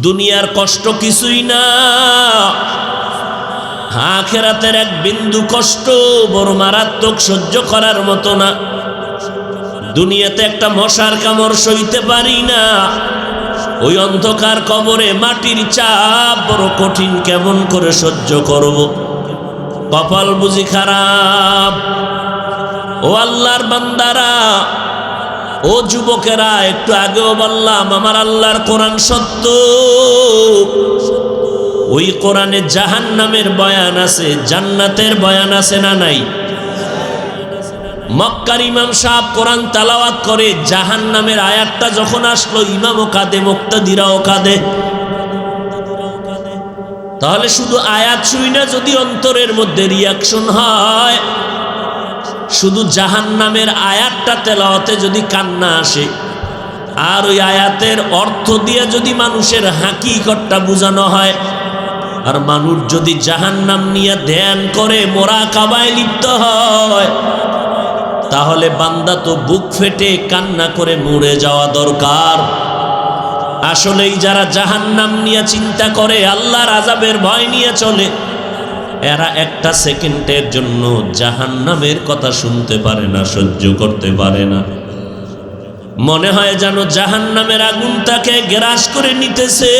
দুনিয়ার কষ্ট কিছুই না, আখিরাতের এক বিন্দু কষ্ট বড় মারাত্মক, সহ্য করার মতো না। দুনিয়াতে একটা মশার কামড় সইতে পারি না, ওই অন্ধকার কবরে মাটির চাপ বড় কঠিন, কেমন করে সহ্য করব? কপাল বুঝি খারাপ। ও আল্লাহর বান্দারা, ও যুবকেরা, একটু আগেও বললাম আমার আল্লাহর কোরআন সত্য। ওই কোরআনে জাহান্নামের বয়ান আছে, জান্নাতের বয়ান আছে না নাই? মক্কার ইমাম সাহেব কোরআন তেলাওয়াত করে, জাহান্নামের আয়াতটা যখন আসলো ইমামও কাঁদে, মুক্তাদিরাও কাঁদে। তাহলে শুধু আয়াত শুই না, যদি অন্তরের মধ্যে রিয়াকশন হয়, শুধু জাহান্নামের আয়াতটা তেলাওয়াতে যদি কান্না আসে, আর ওই আয়াতের অর্থ দিয়ে যদি মানুষের হাকিকতটা বোঝানো হয়, আর মানুষ যদি জাহান্নাম নিয়ে ধ্যান করে মোরাকাবায় লিপ্ত হয়, তাহলে বান্দা তো বুক ফেটে কান্না করে মরে যাওয়া দরকার। আসলেই যারা জাহান্নাম নিয়ে চিন্তা করে, আল্লাহর আযাবের ভয় নিয়ে চলে, এরা একটা সেকেন্ডের জন্য জাহান্নামের কথা শুনতে পারে না, সহ্য করতে পারে না। মনে হয় যেন জাহান্নামের আগুন তাকে গ্রাস করে নিতেছে।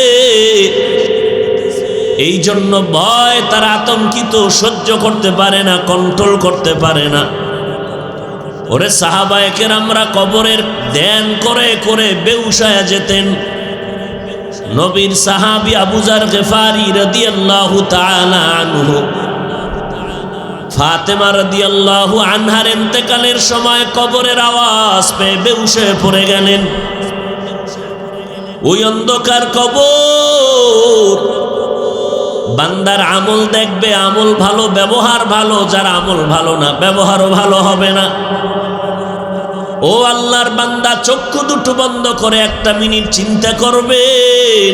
এই জন্য ভয়, তারা আতঙ্কিত, সহ্য করতে পারে না, কন্ট্রোল করতে পারে না। ওরে সাহাবায়ে কেরামরা কবরের ধ্যান করে করে বেহুশ হয়ে যেতেন। নবীর সাহাবী আবু যার গিফারি রাদিয়াল্লাহু তাআলা আনহু, ফাতেমা রাদিয়াল্লাহু আনহার ইন্তেকালের সময় কবরের আওয়াজ পেয়ে বেহুশ হয়ে পড়ে গেলেন। ওই অন্ধকার কবর, বান্দার আমল দেখবে, আমল ভালো, ব্যবহার ভালো, যার আমল ভালো না, ব্যবহারও ভালো হবে না। ও আল্লাহর বান্দা, চক্ষু দুটো বন্ধ করে একটা মিনিট চিন্তা করবেন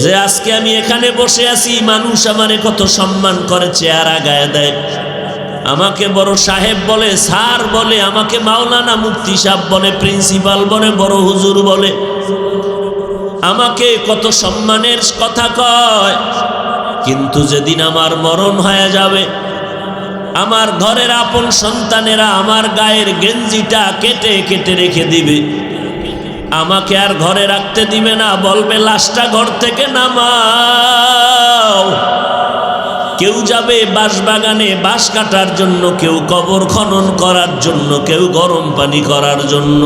যে আজকে আমি এখানে বসে আছি, মানুষ আমারে কত সম্মান করে, চেহারা গায়ে দেয়, আমাকে বড় সাহেব বলে, স্যার বলে, আমাকে মাওলানা মুফতি সাহেব বলে, প্রিন্সিপাল বলে, বড় হুজুর বলে, আমাকে কত সম্মানের কথা কয়। কিন্তু যেদিন আমার মরণ হয়ে যাবে, আমার ঘরের আপন সন্তানেরা আমার গায়ের গেঞ্জিটা কেটে কেটে রেখে দিবে, আমাকে আর ঘরে রাখতে দিবে না, বলবে লাশটা ঘর থেকে নামাও। কেউ যাবে বাঁশবাগানে বাঁশ কাটার জন্য, কেউ কবর খনন করার জন্য, কেউ গরম পানি করার জন্য।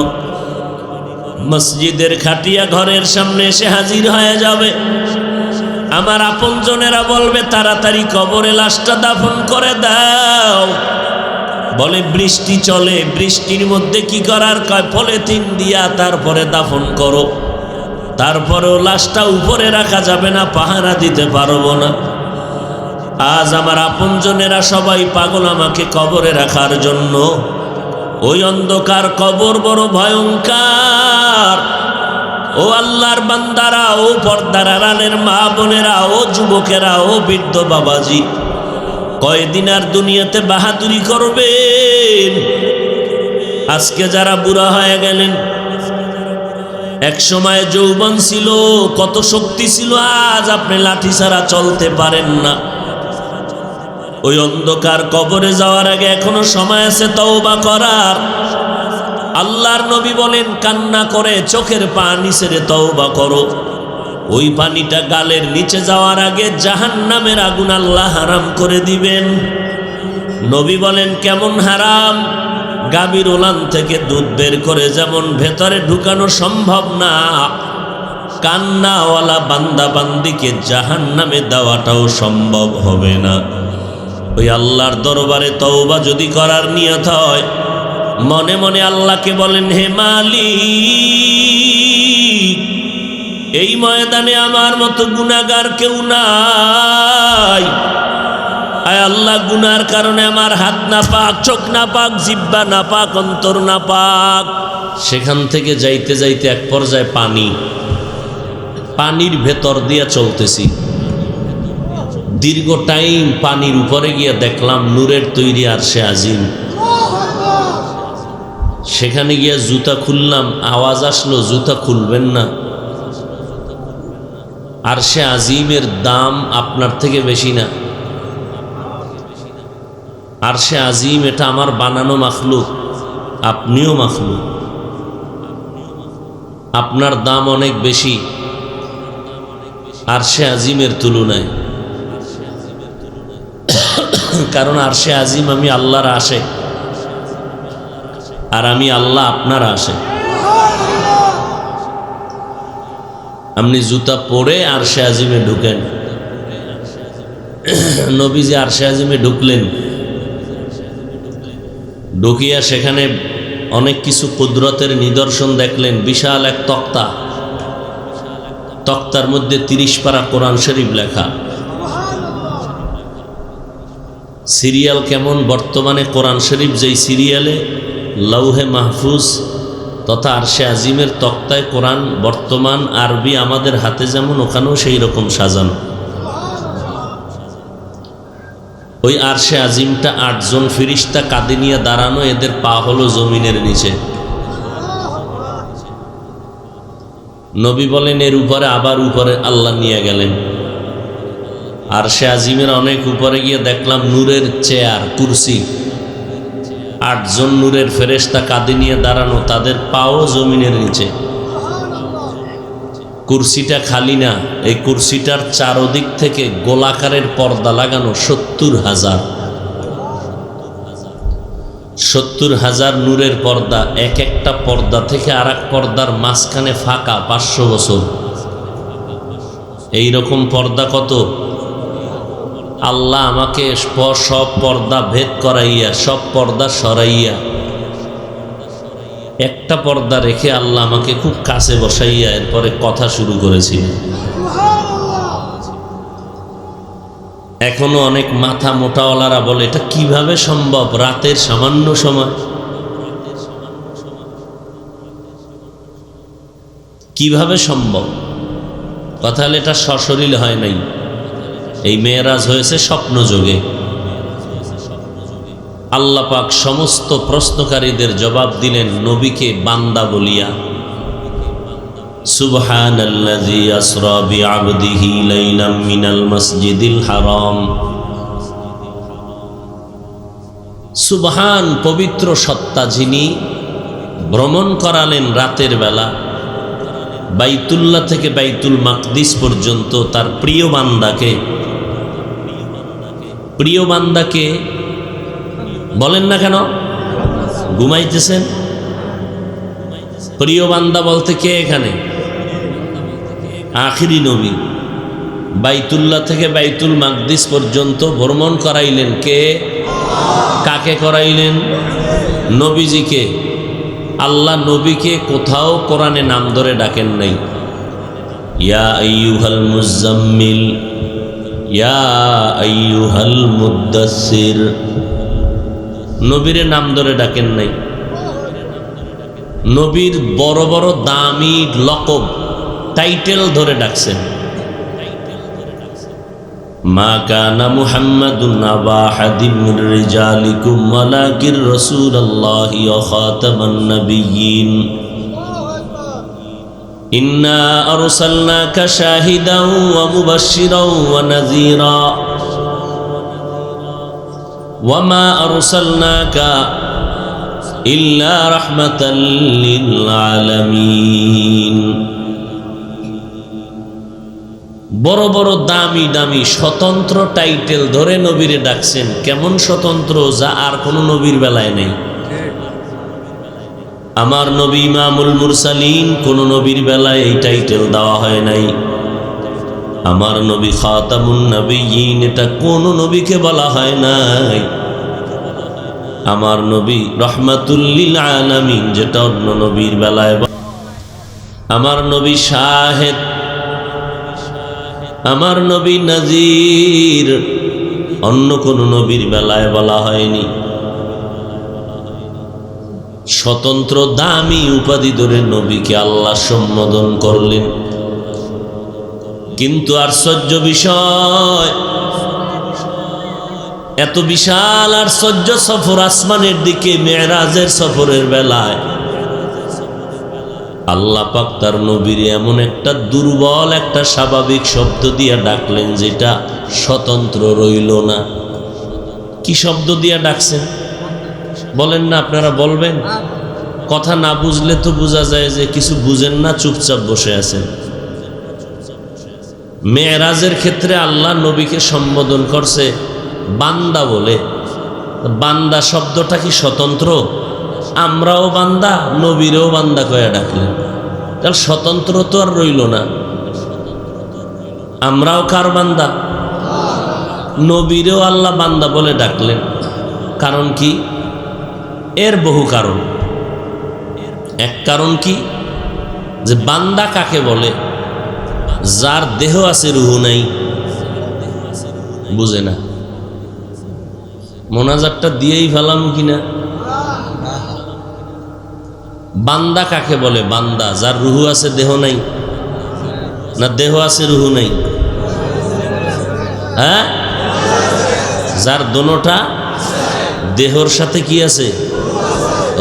মসজিদের খাটিয়া ঘরের সামনে এসে হাজির হয়ে যাবে। আমার আপনজনেরা বলবে তাড়াতাড়ি কবরে লাশটা দাফন করে দাও। বলে বৃষ্টি চলে, বৃষ্টির মধ্যে কি করার, কয় পলিথিন দিয়া তারপরে দাফন করো। তারপরেও লাশটা উপরে রাখা যাবে না, পাহারা দিতে পারবো না। আজ আমার আপনজনেরা সবাই পাগল আমাকে কবরে রাখার জন্য। ওই অন্ধকার কবর বড় ভয়ঙ্কর। ও আল্লাহর বান্দারা, ও পর্দার আড়ালের মা বোনেরা, ও যুবকেরা, ও বৃদ্ধ বাবাজি, কয়দিন আর দুনিয়াতে বাহাদুরি করবেন? আজকে যারা বুড়া হয়ে গেলেন, এক সময় যৌবন ছিল, কত শক্তি ছিল, আজ আপনি লাঠি ছাড়া চলতে পারেন না। ওই অন্ধকার কবরে যাওয়ার আগে এখনো সময় আছে তওবা করার। আল্লাহর নবী বলেন, কান্না করে চোখের পানি ছেড়ে তওবা করো। ওই পানিটা গালের নিচে যাওয়ার আগে জাহান্নামের আগুন আল্লাহ হারাম করে দিবেন। নবী বলেন, কেমন হারাম? গাভীর ওলান থেকে দুধ বের করে যেমন ভেতরে ঢুকানো সম্ভব না, কান্নাওয়ালা বান্দা বান্দিকে জাহান্নামে দেওয়াটাও সম্ভব হবে না। ওই আল্লাহর দরবারে তওবা যদি করার নিয়ত হয়, মনে মনে আল্লাহকে বলেন, হে মালিক, এই ময়দানে আমার মতো গুনাহগার কেউ নাই। আয় আল্লাহ, গুনার কারণে আমার হাত না পাক, চোখ না পাক, জিহ্বা না পাক, অন্তর না পাক। সেখান থেকে যাইতে যাইতে এক পর্যায়ে পানির ভেতর দিয়া চলতেছি। দীর্ঘ টাইম পানির উপরে গিয়ে দেখলাম নূরের তৈরি আরশে আজিম। সেখানে গিয়ে জুতা খুললাম, আওয়াজ আসলো জুতা খুলবেন না। আরশে আজিমের দাম আপনার থেকে বেশি না। আরশে আজিম এটা আমার বানানো মাখলুক, আপনিও মাখলুক, আপনার দাম অনেক বেশি আরশে আজিমের তুলনায়। কারণ আরশে আজিম আমি আল্লাহর আশে, আর আমি আল্লাহ আপনার আশে। আপনি জুতা পরে আরশে আজিমে ঢুকেন। নবীজি আরশে আজিমে ঢুকলেন, ঢুকিয়া সেখানে অনেক কিছু কুদরতের নিদর্শন দেখলেন। বিশাল এক তক্তা, তক্তার মধ্যে 30 পারা কোরআন শরীফ লেখা। সিরিয়াল কেমন বর্তমানে কোরআন শরীফ যেই সিরিয়ালে লৌহে মাহফুজ তথা আরশে আজিমের তক্তায় কোরআন বর্তমান আরবি আমাদের হাতে যেমন, ওখানেও সেই রকম সাজানো। ওই আরশে আজিমটা 8 জন ফিরিস্তা কাঁধে নিয়ে দাঁড়ানো, এদের পা হলো জমিনের নিচে। নবী বলেন এর উপরে আবার উপরে আল্লাহ নিয়ে গেলেন। আরশে আজিমের অনেক উপরে গিয়ে দেখলাম নূরের চেয়ার, কুরসি। 8 জন নূরের ফেরেশতা কাঁধে নিয়ে দাঁড়ানো, তাদের পাও জমিনের নিচে। কুরসিটা খালি না, এই কুরসিটার চারদিক থেকে গোলাকারের পর্দা লাগানো 70,000 নূরের পর্দা। এক একটা পর্দা থেকে আর এক পর্দার মাঝখানে ফাঁকা 500 বছর। এইরকম পর্দা কত? আল্লাহ আমাকে সব পর্দা ভেদ করাইয়া, সব পর্দা সরাইয়া, একটা পর্দা রেখে আল্লাহ আমাকে খুব কাছে বসাইয়া এরপরে কথা শুরু করেছিলেন। এখনো অনেক মাথা মোটাওয়ালারা বলে এটা কিভাবে সম্ভব, রাতের সামান্য সময় কিভাবে সম্ভব? কথা হলে এটা সশরীর হয় নাই, এই মেয়েরাজ হয়েছে স্বপ্ন যোগে। আল্লাহ পাক সমস্ত প্রশ্নকারীদের জবাব দিলেন নবীকে বান্দা বলিয়া। সুবহানাল্লাযী আসরা বিআবদিহি লাইলাম মিনাল মাসজিদিল হারাম। সুবহান, পবিত্র সত্তা যিনি ভ্রমণ করালেন রাতের বেলা বাইতুল্লাহ থেকে বাইতুল মাকদিস পর্যন্ত তার প্রিয় বান্দাকে। প্রিয় বান্দাকে বলেন না কেন? ঘুমাইতেছেন? প্রিয় বান্দা বলতে কে এখানে? আখিরি নবী। বাইতুল্লাহ থেকে বাইতুল মাকদিস পর্যন্ত ভ্রমণ করাইলেন কে? কাকে করাইলেন? নবীজিকে। আল্লাহ নবীকে কোথাও কোরআনে নাম ধরে ডাকেন নাই। ইয়া আইয়ুহাল মুজাম্মিল, ইয়া আইয়ুহাল মুদ্দাসসির, নবীরে নাম ধরে ডাকেন নাই। নবীর বড় বড় দামি লকব, টাইটেল ধরে ডাকছেন। মা কানা মুহাম্মাদুন আবা আহাদিম মির রিজালিকুম ওয়ালাকিন রাসূলুল্লাহি ওয়া খাতামান নাবিয়্যিন। ইন্না আরসালনাকা শাহিদাও ওয়া মুবাশশিরাও ওয়া নাযীরা ওয়া মা আরসালনাকা ইল্লা রাহমাতাল লিল আলামিন। বড় বড় দামি দামি স্বতন্ত্র টাইটেল ধরে নবীরে ডাকছেন। কেমন স্বতন্ত্র, যা আর কোনো নবীর বেলায় নেই। আমার নবী ইমামুল মুরসালিন, কোন নবীর বেলায় এই টাইটেল দেওয়া হয় নাই। আমার নবী খাতামুন নবিয়্যিন, এটা কোন নবীকে বলা হয় নাই। আমার নবী রহমাতুল লিল আলামিন, যেটা অন্য নবীর বেলায়। আমার নবী শাহেদ, আমার নবী নাজির, অন্য কোন নবীর বেলায় বলা হয়নি। স্বতন্ত্র দামি উপাধি ধরে নবীকে আল্লাহ সম্বোধন করলেন। কিন্তু আশ্চর্য বিষয়, এত বিশাল আশ্চর্য সফর আসমানের দিকে মেরাজের সফরের বেলায় আল্লাহ পাক তার নবীর এমন একটা দুর্বল একটা স্বাভাবিক শব্দ দিয়ে ডাকলেন যেটা স্বতন্ত্র রইল না। কি শব্দ দিয়ে ডাকছেন বলেন না, আপনারা বলবেন? কথা না বুঝলে তো বোঝা যায় যে কিছু বুঝেন না, চুপচাপ বসে আছেন। মেরাজের ক্ষেত্রে আল্লাহ নবীকে সম্বোধন করছে বান্দা বলে। বান্দা শব্দটা কি স্বতন্ত্র? আমরাও বান্দা, নবীরেও বান্দা কয়ে ডাকলেন, তাহলে স্বতন্ত্র তো আর রইল না। আমরাও কার বান্দা? নবীরেও আল্লাহ বান্দা বলে ডাকলেন। কারণ কি? এর বহু কারণ। এক কারণ কি, যে বান্দা কাকে বলে? যার দেহ আছে রুহু নাই। বুঝে না? মোনাজাতটা দিয়েই ফেলাম কিনা? বান্দা কাকে বলে? বান্দা যার রুহু আছে দেহ নাই, না দেহ আছে রুহু নাই? হ্যাঁ, যার দোনোটা, দেহর সাথে কি আছে?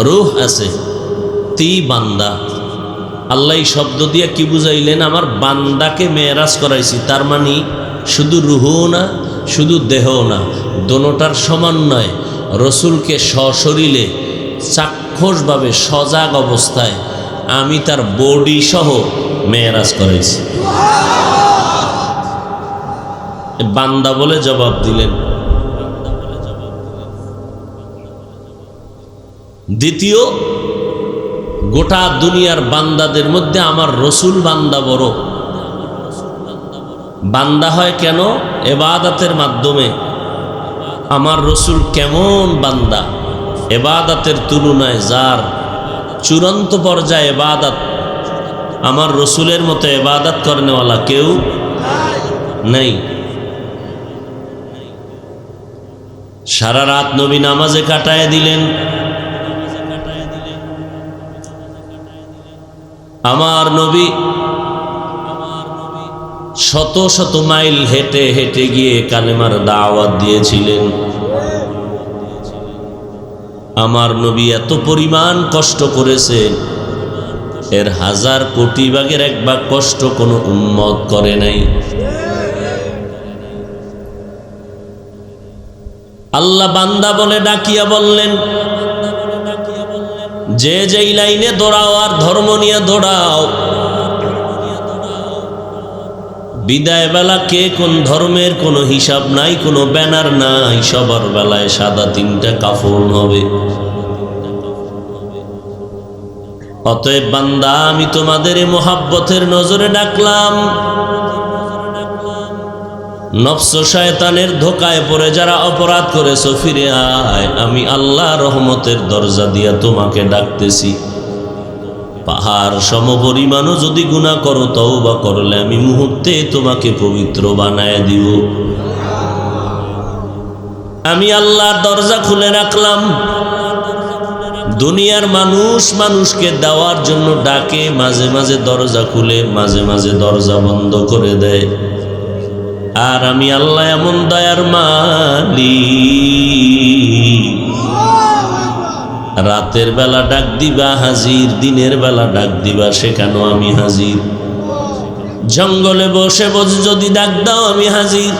রুহ আছে, তি বান্দা। আল্লাহ এই শব্দ দিয়ে কি বুঝাইলেন? আমার বান্দাকে মেরাজ করাইছি। তার মানে শুধু রুহও না, শুধু দেহও না, দোনোটার সমন্বয় রসুলকে সশরীরে চাক্ষুষভাবে সজাগ অবস্থায় আমি তার বডি সহ মেরাজ করাইছি। বান্দা বলে জবাব দিলেন। দ্বিতীয়, গোটা দুনিয়ার বান্দাদের মধ্যে আমার রসুল বান্দা বড়। বান্দা হয় কেন? এবাদতের মাধ্যমে। আমার রসুল কেমন বান্দা! এবাদতের তুলনায় যার চূড়ান্ত পর্যায়ে এবাদত, আমার রসুলের মতো এবাদত করনেওয়ালা কেউ নেই। সারা রাত নবী নামাজে কাটায় দিলেন। আমার নবী শত শত মাইল হেঁটে হেঁটে গিয়ে কালেমার দাওয়াত দিয়েছিলেন। আমার নবী এত পরিমাণ কষ্ট করেছেন, এর 1000 কোটি ভাগের 1 ভাগ কষ্ট কোনো উম্মত করে নাই। আল্লাহ বান্দা বলে ডাকিয়া বললেন, যে যেই লাইনে দৌড়াও আর ধর্ম নিয়ে দৌড়াও। বিদায় বেলা কে কোন ধর্মের কোনো হিসাব নাই, কোনো ব্যানার নাই, সবার বেলায় সাদা 3টা কাফন হবে। অতএব বান্দা, আমি তোমাদের মোহাব্বতের নজরে ডাকলাম। নফস শয়তানের ধোকায় পড়ে যারা অপরাধ করেছো, ফিরে আয়। আমি আল্লাহ রহমতের দরজা দিয়া তোমাকে ডাকতেছি। পাহাড় সমপরিমাণও যদি গুনাহ করো, তওবা করলে আমি মুহূর্তে তোমাকে পবিত্র বানায় দিব। আমি আল্লাহর দরজা খুলে রাখলাম। দুনিয়ার মানুষ মানুষকে দেওয়ার জন্য ডাকে, মাঝে মাঝে দরজা খুলে, মাঝে মাঝে দরজা বন্ধ করে দেয়। আর আমি আল্লাহ এমন দয়ার মালিক, রাতের বেলা ডাক দিবা হাজির, দিনের বেলা ডাক দিবা সেখানেও আমি হাজির। জঙ্গলে বসে বসে যদি ডাক দাও আমি হাজির।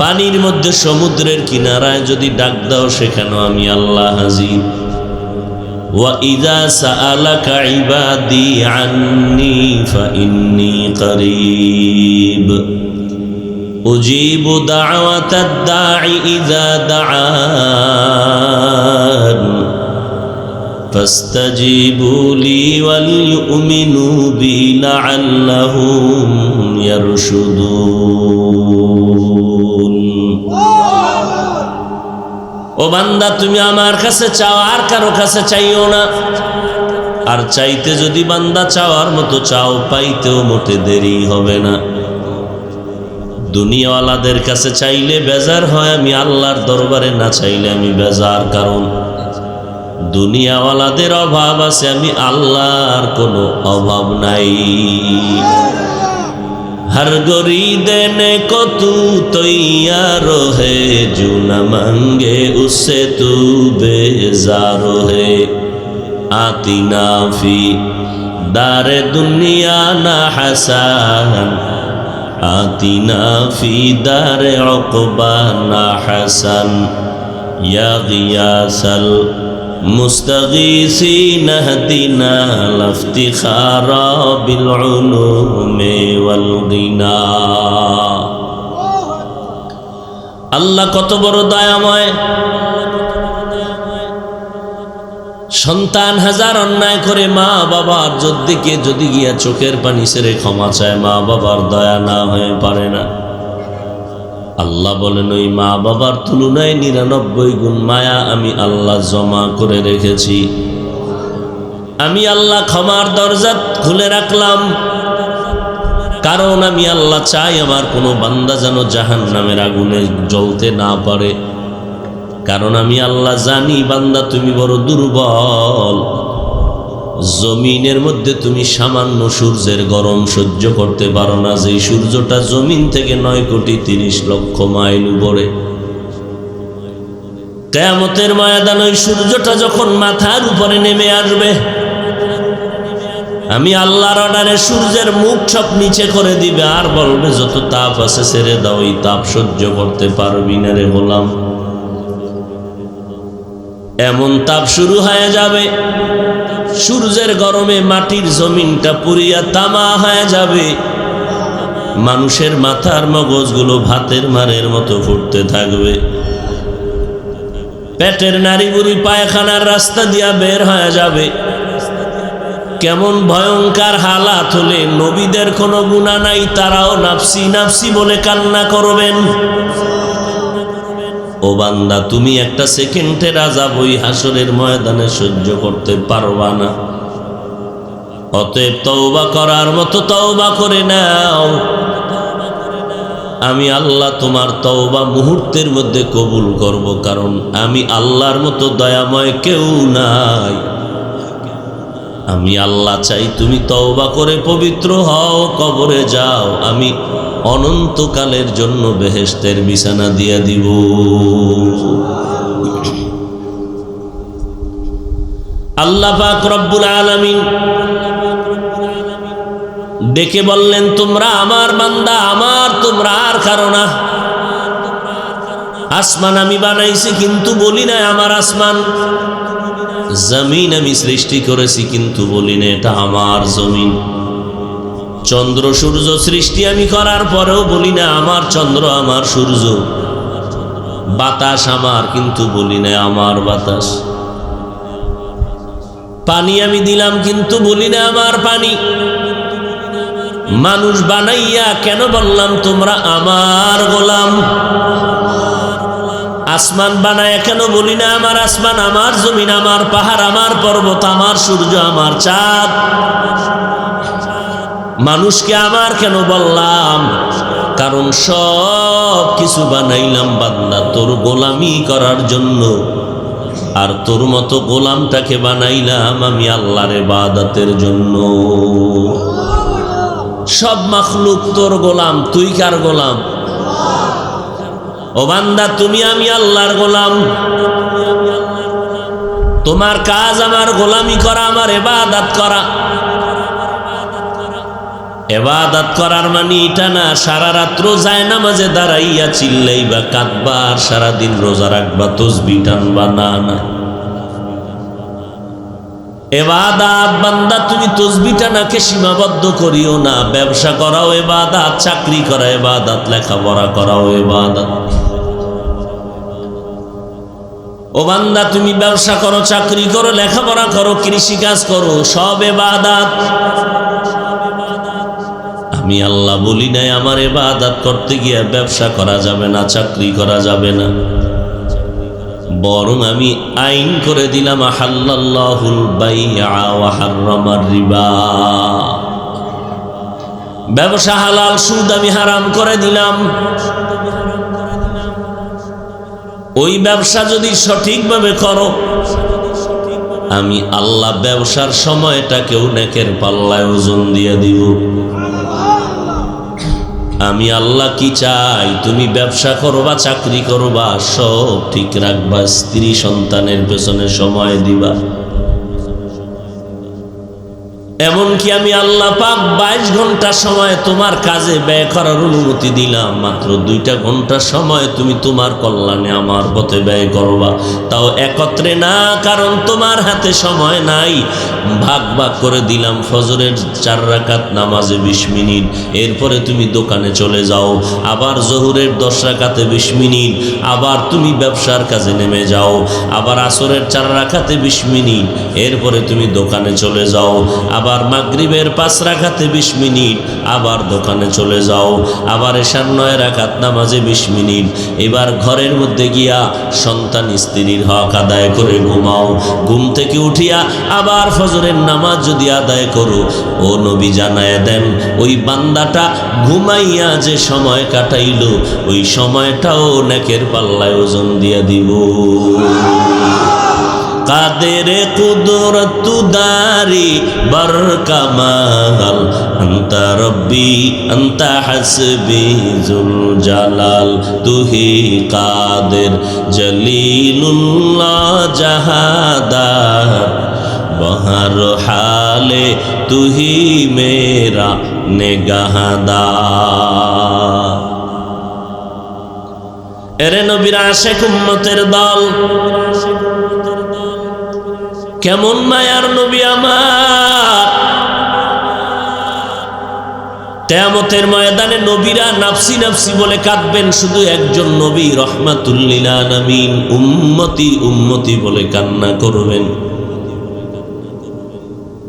পানির মধ্যে সমুদ্রের কিনারায় যদি ডাক দাও সেখানেও আমি আল্লাহ হাজির। ওয়া ইযা সাআলাকা ইবাদি আন্নী ফাইন্নী করিব উজিবু দাওয়াতাদ দাঈ ইযা দাআন ফাস্তাজিবু লি ওয়াল ইউমিনু বি লাআল্লাহুম ইয়ারশুদুন। ও বান্দা, তুমি আমার কাছে চাও, আর কারো কাছে চাইও না। আর চাইতে যদি বান্দা চাওয়ার মতো চাও, পাইতেও মোটে দেরি হবে না। দুনিয়াওয়ালাদের কাছে চাইলে বেজার হয়, আমি আল্লাহর দরবারে না চাইলে আমি বেজার। কারণ দুনিয়াওয়ালাদের অভাব আছে, আমি আল্লাহর কোনো অভাব নাই। हर गोरी देने को तू तैयार है, जो न मांगे उससे तू बेजार है। আতিনা ফি দারে দুনিয়া না হাসান আতিনা ফি দারে উকবা না হাসান ইয়া গিয়াসাল মুস্তাগীসিন হদিনা লাফতিখারা বিল উলুমি ওয়াল গিনা। আল্লাহ কত বড় দয়াময়। সন্তান হাজার অন্যায় করে মা বাবার দিকে যদি গিয়া চোখের পানি ছেড়ে ক্ষমা চায়, মা বাবার দয়া না হয়ে পারে না। আল্লাহ বলেন ওই মা বাবার তুলনায় 99 গুণ মায়া আমি আল্লাহ জমা করে রেখেছি। আমি আল্লাহ ক্ষমার দরজা খুলে রাখলাম, কারণ আমি আল্লাহ চাই আমার কোনো বান্দা যেন জাহান্নামের আগুনে জ্বলতে না পারে। কারণ আমি আল্লাহ জানি বান্দা তুমি বড় দুর্বল। জমিনের মধ্যে তুমি সামান্য সূর্যের গরম সহ্য করতে পারো না, যে সূর্যটা জমিন থেকে 9,30,00,000 মাইল উপরে। কিয়ামতের ময়দান ওই সূর্যটা যখন মাথার উপরে নেমে আসবে, আমি আল্লাহর অর্ডারে সূর্যের মুখ সব নিচে করে দিবে আর বলবে যত তাপ আছে ছেড়ে দাও, এই তাপ সহ্য করতে পারবি না রে গোলাম। এমন তাপ শুরু হয়ে যাবে, সূর্যের গরমে মাটির জমিনটা পুড়িয়া তামা হয়ে যাবে। মানুষের মাথার মগজগুলো ভাতের মারের মতো ফুটতে থাকবে। পেটের নাড়ি বুড়ি পায়খানার রাস্তা দিয়া বের হয়ে যাবে। কেমন ভয়ঙ্কর হালাত হলে নবীদের কোনো গুনাহ নাই, তারাও নাফসি নাফসি বলে কান্না করবেন। ও বান্দা, তুমি একটা সেকেন্ডের আযাব ওই হাসরের ময়দানে সহ্য করতে পারবা না। অতএব তওবা করার মতো তওবা করে নাও। আমি আল্লাহ তোমার তওবা মুহূর্তের মধ্যে কবুল করব, কারণ আমি আল্লাহর মতো দয়াময় কেউ নাই। আমি আল্লাহ চাই তুমি তওবা করে পবিত্র হও, কবরে যাও, আমি অনন্তকালের জন্য বেহেশতের বিছানা দিয়া দিব। আল্লাহ পাক রব্বুল আলামিন ডেকে বললেন, তোমরা আমার বান্দা, আমার তোমরা আর কারো না। আসমান আমি বানাইছি কিন্তু বলি না আমার আসমান। জমিন আমি সৃষ্টি করেছি কিন্তু বলি না এটা আমার জমিন। চন্দ্র সূর্য সৃষ্টি আমি করার পরেও বলি না আমার চন্দ্র আমার সূর্য। বাতাস আমার কিন্তু বলি না আমার বাতাস। পানি আমি দিলাম কিন্তু বলি না আমার পানি। মানুষ বানাইয়া কেন বললাম তোমরা আমার গোলাম। আসমান বানায় কেন বলি না আমার আসমান, আমার জমিন, আমার পাহাড়, আমার পর্বত, আমার সূর্য, আমার চাঁদ। মানুষকে আমার কেন বললাম, কারণ সব কিছু বানাইলাম বান্দা তোর গোলামি করার জন্য। আর তোর মতো গোলামটাকে বানাইলাম আমি আল্লাহর ইবাদতের জন্য। সব মাখলুক তোর গোলাম, তুই কার গোলাম? ও বান্দা, তুমি আমি আল্লাহর গোলাম। তোমার কাজ আমার গোলামি করা, আমার ইবাদত করা। ইবাদত করার মানে এটা না সারা রাত্র জায়নামাজে দাঁড়াইয়া চিল্লাইবা কাঁদবা আর সারাদিন রোজা রাখবা তাসবিহ টানবা, না না। ইবাদত বান্দা তুমি তাসবিহ টানাকে সীমাবদ্ধ করিও না। ব্যবসা করাও ইবাদত, চাকরি করা ইবাদত, লেখাপড়া করাও ইবাদত। ও বান্দা, তুমি ব্যবসা করো, চাকরি করো, লেখাপড়া করো, কৃষি কাজ করো, সব ইবাদত। আমি আল্লাহ বলি নাই আমার ইবাদত করতে গিয়ে ব্যবসা করা যাবে না, চাকরি করা যাবে না। বরং আমি আইন করে দিলাম আহাল্লাল্লাহুল বাইআ ওয়া হাররামার রিবা। ব্যবসা হালাল, সুদ আমি হারাম করে দিলাম। ওই ব্যবসা যদি সঠিকভাবে করো, আমি আল্লাহ ব্যবসার সময়টাকেও নেকের পাল্লায় ওজন দিয়ে দিব। আমি আল্লাহ কি চাই, তুমি ব্যবসা করবা, চাকরি করবা, সব ঠিক রাখবা, স্ত্রী সন্তানের পেছনে সময় দিবা। এমনকি আমি আল্লাহ পাক 22 ঘন্টা সময় তোমার কাজে ব্যয় করার অনুমতি দিলাম, মাত্র 2টা ঘন্টা সময় তুমি তোমার কল্যাণে আমার পথে ব্যয় করবা, তাও একত্রে না, কারণ তোমার হাতে সময় নাই। ভাগ ভাগ করে দিলাম। ফজরের 4 রাকাত নামাজে 20 মিনিট, এরপরে তুমি দোকানে চলে যাও। আবার জোহরের 10 রাকাতে 20 মিনিট, আবার তুমি ব্যবসার কাজে নেমে যাও। আবার আসরের 4 রাকাতে 20 মিনিট, এরপরে তুমি দোকানে চলে যাও। আবার মাগরিবের 5 রাকাতে 20 মিনিট, আবার দোকানে চলে যাও। আবার এশার 9 রাকাত নামাজে 20 মিনিট। এবার ঘরের মধ্যে গিয়া সন্তান স্ত্রীর হক আদায় করে ঘুমাও। ঘুম থেকে উঠিয়া আবার ফজরের নামাজ যদি আদায় করো, ও নবী জানায় দেন ওই বান্দাটা ঘুমাইয়া যে সময় কাটাইল, ওই সময়টাও নেকের পাল্লায় ওজন দিয়া দিব। কাদের কুদরত দারি বরকামাল, আনতা রব্বি আনতা হাসবি জুল জালাল, তুহি কাদের জলিলুল্লাহ জাহাদার, বহর হালে তুহি মেরা নেগাহদার। এরে নবীর আশিক উম্মতের দল, কেমন মায়ার নবী আমার। কিয়ামতের ময়দানে নবীরা নাফসি নাফসি বলে কাঁদবেন, শুধু একজন নবী রহমাতুল লিল আলামিন উম্মতি উম্মতি বলে কান্না করবেন।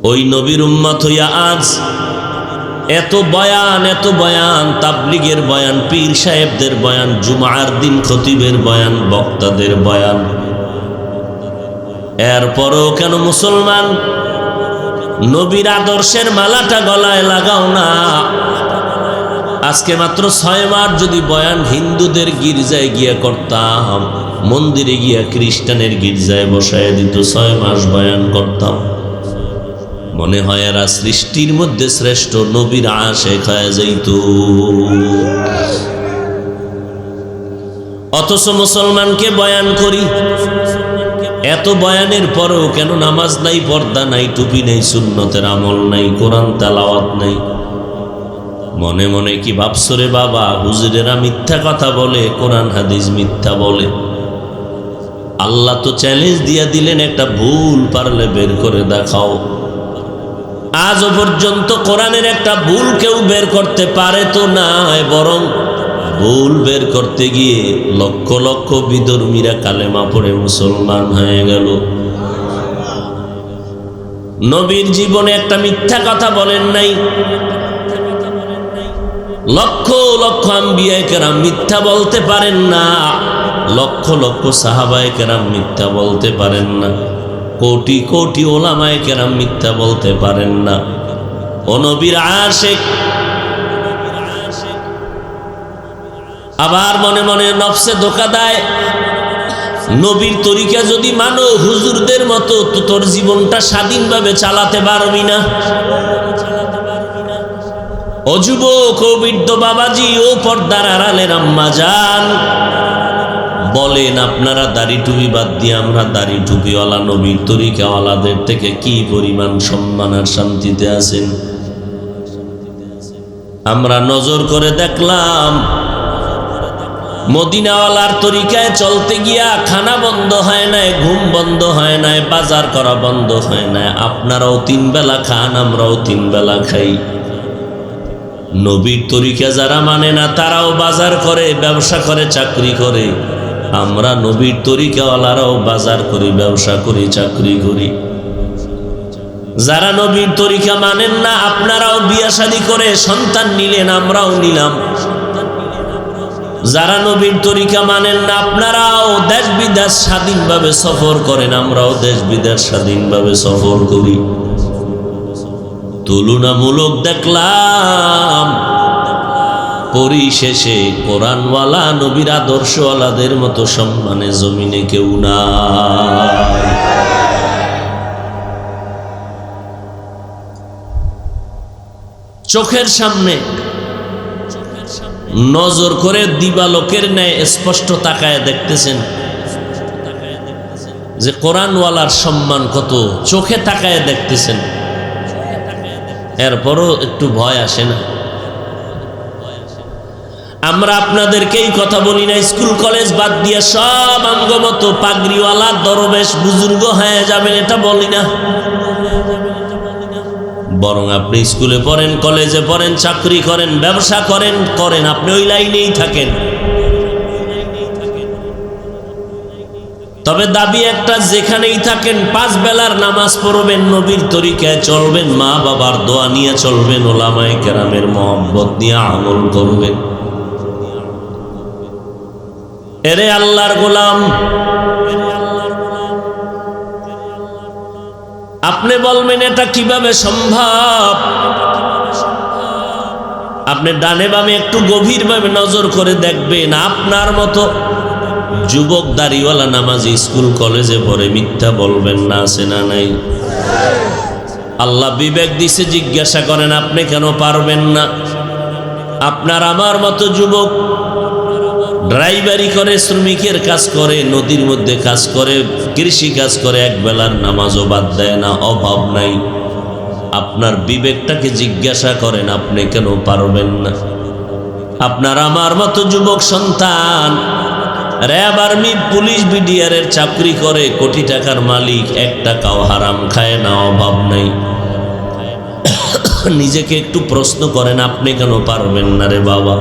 ওই নবীর উম্মত হইয়া আজ এত বয়ান, তাবলীগের বয়ান, পীর সাহেবদের বয়ান, জুমার দিন খতিবের বয়ান, বক্তাদের বয়ান, এরপরও কেন মুসলমান নবীর আদর্শের মালাটা গলায় লাগাও না? আজকে মাত্র 6 মাস যদি বয়ান হিন্দুদের গির্জায় গিয়া করতাম, মন্দিরে গিয়া খ্রিস্টানের গির্জায় বসায় দিত, 6 মাস বয়ান করতাম, মনে হয় এরা সৃষ্টির মধ্যে শ্রেষ্ঠ নবীর আশিক হয়ে যাইত। অথচ মুসলমানকে বয়ান করি, এত বয়ানের পরেও কেন নামাজ নাই, পর্দা নাই, টুপি নেই, সুন্নতের আমল নাই, কোরআন তেলাওয়াত নাই। মনে মনে কি ভাবছো রে বাবা, হুজুরেরা মিথ্যা কথা বলে, কোরআন হাদিস মিথ্যা বলে। আল্লাহ তো চ্যালেঞ্জ দিয়া দিলেন, একটা ভুল পারলে বের করে দেখাও। আজও পর্যন্ত কোরআনের একটা ভুল কেউ বের করতে পারে তো না, বরং ভুল বের করতে গিয়ে লক্ষ লক্ষ বিধর্মীরা কালেমা পড়ে মুসলমান হয়ে গেল। নবীর জীবনে একটা মিথ্যা কথা বলেন নাই। লক্ষ লক্ষ আম্বিয়ায়ে কেরাম মিথ্যা বলতে পারেন না, লক্ষ লক্ষ সাহাবায়ে কেরাম মিথ্যা বলতে পারেন না, কোটি কোটি ওলামায়ে কেরাম মিথ্যা বলতে পারেন না। ও নবীর আশিক আবার মনে মনে নফসে ধোঁকা দেয়, নবীর তরিকা যদি মানো হুজুরদের মতো, তো তোর জীবনটা স্বাধীনভাবে চালাতে পারবি না। ও যুবক, ও বৃদ্ধ বাবাজি, ও পর্দার আড়ালের আম্মা জান, বলেন আপনারা দাড়ি টুপি বাদ দিয়ে আমরা দাড়ি টুপিওয়ালা নবীর তরিকাওয়ালাদের থেকে কি পরিমাণ সম্মান আর শান্তিতে আছেন? আমরা নজর করে দেখলাম, মদিনাওয়ালার তরিকায় চলতে গিয়া খানা বন্ধ হয় নাই, ঘুম বন্ধ হয় নাই, বাজার করা বন্ধ হয় নাই। আপনারাও 3 বেলা খান, আমরাও 3 বেলা খাই। নবীর তরিকা যারা মানে না, তারাও বাজার করে, ব্যবসা করে, চাকরি করে। আমরা নবীর তরিকাওয়ালারাও বাজার করি, ব্যবসা করি, চাকরি করি। যারা নবীর তরিকা মানেন না, আপনারাও বিয়া শাদী করে সন্তান নিলেন, আমরাও নিলাম। যারা নবীর তরিকা মানেন না, আপনারাও দেশ বিদেশ স্বাধীনভাবে সফর করেন, আমরাও দেশ বিদেশ স্বাধীনভাবে সফর করি। তুলনামূলক দেখলাম পরিশেষে কোরআনওয়ালা নবীর আদর্শওয়ালাদের মতো সম্মানে জমিনে কেউ নাই। চোখের সামনে নজর করে দিবালোকের ন্যায় স্পষ্ট তাকায় দেখতেছেন যে কোরআনওয়ালার সম্মান কত, চোখে তাকায় দেখতেছেন। এরপরও একটু ভয় আসে না? আমরা আপনাদেরকেই কথা বলি না, স্কুল কলেজ বাদ দিয়ে সব আঙ্গমতো পাগড়িওয়ালা দরবেশ বুজুর্গ হয়ে যাবেন, এটা বলি না। বরং আপনি স্কুলে পড়েন, কলেজে পড়েন, চাকরি করেন, ব্যবসা করেন, আপনি ওই লাইনেই থাকেন। তবে দাবি একটা, যেখানেই থাকেন 5 বেলার নামাজ পড়বেন, নবীর তরিকায় চলবেন, মা বাবার দোয়া নিয়ে চলবেন, ওলামায়ে কেরামের মহব্বত নিয়ে আমল করবেন। এরে আল্লাহর গোলাম, আপনি বলবেন এটা কিভাবে সম্ভব? আপনি ডানে বামে একটু গভীরভাবে নজর করে দেখবেন, আপনার মতো যুবক দাড়িওয়ালা নামাজি স্কুল কলেজে পড়ে মিথ্যা বলবেন না? আছে না নাই? আল্লাহ বিবেক দিছে, জিজ্ঞাসা করেন আপনি কেন পারবেন না? আপনার আমার মতো যুবক ড্রাইভারি করে, শ্রমিকের কাজ করে, নদীর মধ্যে কাজ করে, কৃষি কাজ করে, এক বেলার নামাজও বাদ দেয় না, অভাব নাই। আপনার বিবেকটাকে জিজ্ঞাসা করেন আপনি কেন পারবেন না? আপনার আমার মতো যুবক সন্তান র্যাব, আর্মি, পুলিশ, বিডিআরের চাকরি করে, কোটি টাকার মালিক, 1 টাকাও হারাম খায় না, অভাব নাই। নিজেকে একটু প্রশ্ন করেন আপনি কেন পারবেন না রে বাবা?